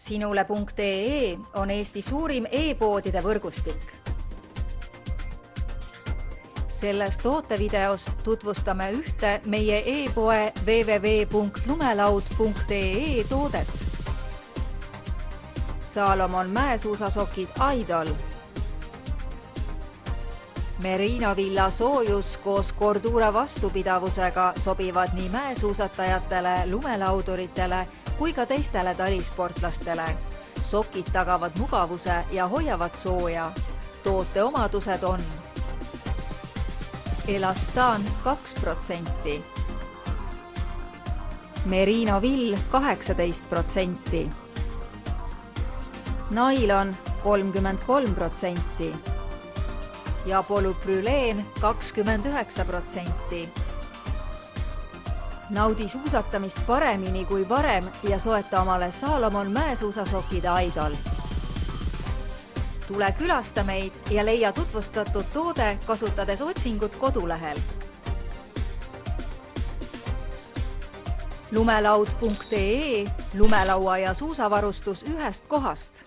Sinule.ee on Eesti suurim e-poodide võrgustik. Selles tootevideos tutvustame ühte meie e-poe www.lumelaud.ee toodet. Salomon mäesuusasokid Idol. Merino Villa soojus koos Cordura vastupidavusega sobivad nii mäesuusatajatele, lumelauduritele kui ka teistele talisportlastele. Sokid tagavad mugavuse ja hoiavad sooja. Toote omadused on elastaan 2%, Merino vill 18%, nailon 33% ja polüprüleen 29%. Naudi suusatamist paremini kui varem ja soeta omale Salomon mäesuusasokid Idol. Tule külasta meid ja leia tutvustatud toode kasutades otsingut kodulehel. Lumelaud.ee, lumelaua ja suusavarustus ühest kohast.